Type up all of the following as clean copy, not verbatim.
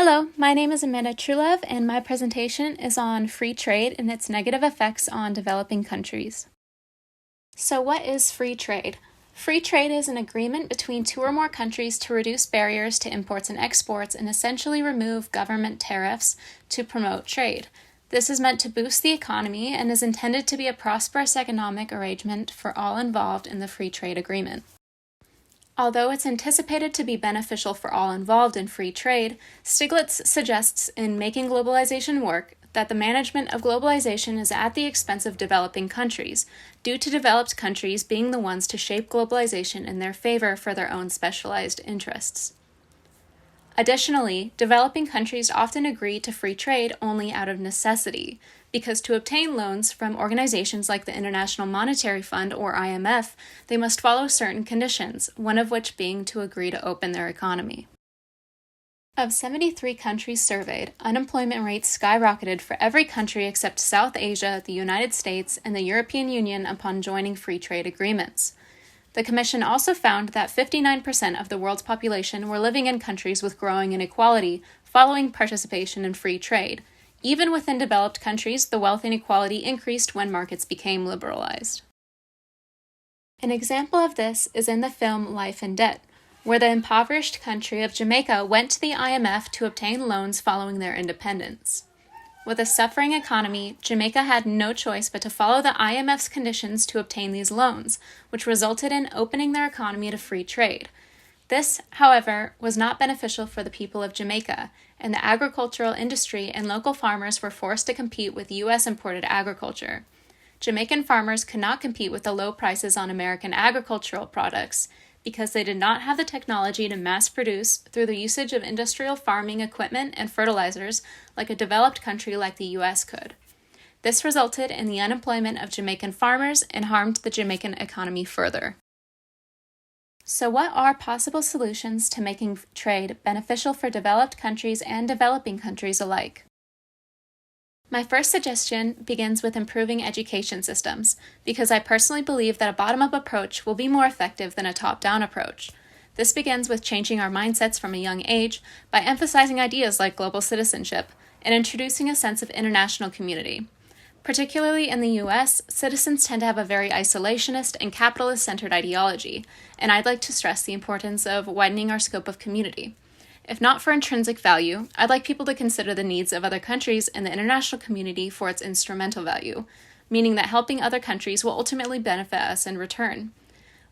Hello, my name is Amanda Truelove, and my presentation is on free trade and its negative effects on developing countries. So what is free trade? Free trade is an agreement between two or more countries to reduce barriers to imports and exports and essentially remove government tariffs to promote trade. This is meant to boost the economy and is intended to be a prosperous economic arrangement for all involved in the free trade agreement. Although it's anticipated to be beneficial for all involved in free trade, Stiglitz suggests in Making Globalization Work that the management of globalization is at the expense of developing countries, due to developed countries being the ones to shape globalization in their favor for their own specialized interests. Additionally, developing countries often agree to free trade only out of necessity, because to obtain loans from organizations like the International Monetary Fund or IMF, they must follow certain conditions, one of which being to agree to open their economy. Of 73 countries surveyed, unemployment rates skyrocketed for every country except South Asia, the United States, and the European Union upon joining free trade agreements. The Commission also found that 59% of the world's population were living in countries with growing inequality following participation in free trade. Even within developed countries, the wealth inequality increased when markets became liberalized. An example of this is in the film Life in Debt, where the impoverished country of Jamaica went to the IMF to obtain loans following their independence. With a suffering economy, Jamaica had no choice but to follow the IMF's conditions to obtain these loans, which resulted in opening their economy to free trade. This, however, was not beneficial for the people of Jamaica, and the agricultural industry and local farmers were forced to compete with U.S. imported agriculture. Jamaican farmers could not compete with the low prices on American agricultural products because they did not have the technology to mass produce through the usage of industrial farming equipment and fertilizers like a developed country like the U.S. could. This resulted in the unemployment of Jamaican farmers and harmed the Jamaican economy further. So what are possible solutions to making trade beneficial for developed countries and developing countries alike? My first suggestion begins with improving education systems, because I personally believe that a bottom-up approach will be more effective than a top-down approach. This begins with changing our mindsets from a young age by emphasizing ideas like global citizenship and introducing a sense of international community. Particularly in the U.S., citizens tend to have a very isolationist and capitalist-centered ideology, and I'd like to stress the importance of widening our scope of community. If not for intrinsic value, I'd like people to consider the needs of other countries and the international community for its instrumental value, meaning that helping other countries will ultimately benefit us in return.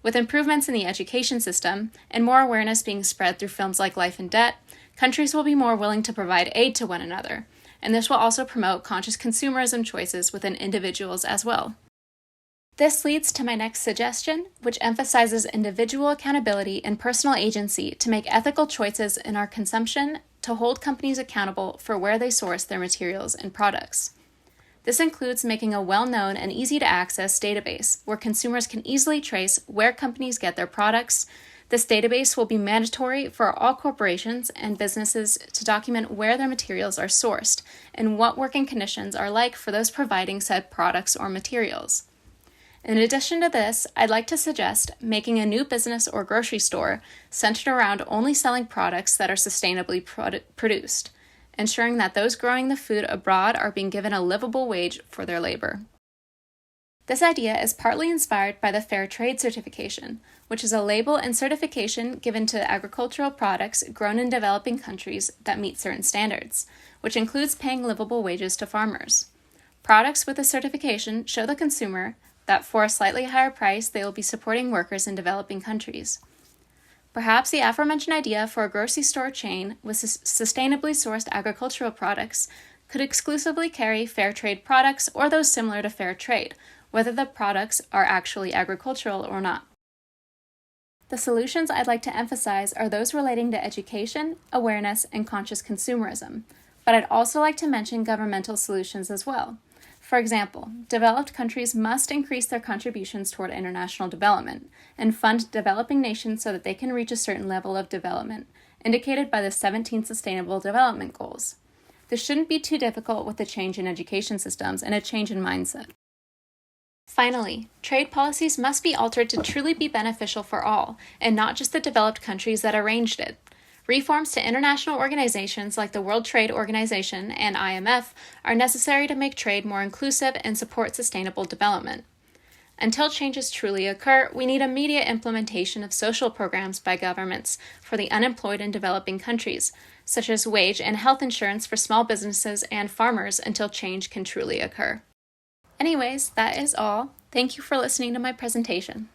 With improvements in the education system and more awareness being spread through films like Life in Debt, countries will be more willing to provide aid to one another, and this will also promote conscious consumerism choices within individuals as well. This leads to my next suggestion, which emphasizes individual accountability and personal agency to make ethical choices in our consumption to hold companies accountable for where they source their materials and products. This includes making a well-known and easy-to-access database where consumers can easily trace where companies get their products. This database will be mandatory for all corporations and businesses to document where their materials are sourced and what working conditions are like for those providing said products or materials. In addition to this, I'd like to suggest making a new business or grocery store centered around only selling products that are sustainably produced, ensuring that those growing the food abroad are being given a livable wage for their labor. This idea is partly inspired by the Fair Trade Certification, which is a label and certification given to agricultural products grown in developing countries that meet certain standards, which includes paying livable wages to farmers. Products with a certification show the consumer that for a slightly higher price they will be supporting workers in developing countries. Perhaps the aforementioned idea for a grocery store chain with sustainably sourced agricultural products could exclusively carry fair trade products or those similar to fair trade, whether the products are actually agricultural or not. The solutions I'd like to emphasize are those relating to education, awareness, and conscious consumerism, but I'd also like to mention governmental solutions as well. For example, developed countries must increase their contributions toward international development and fund developing nations so that they can reach a certain level of development, indicated by the 17 Sustainable Development Goals. This shouldn't be too difficult with a change in education systems and a change in mindset. Finally, trade policies must be altered to truly be beneficial for all, and not just the developed countries that arranged it. Reforms to international organizations like the World Trade Organization and IMF are necessary to make trade more inclusive and support sustainable development. Until changes truly occur, we need immediate implementation of social programs by governments for the unemployed in developing countries, such as wage and health insurance for small businesses and farmers until change can truly occur. Anyways, that is all. Thank you for listening to my presentation.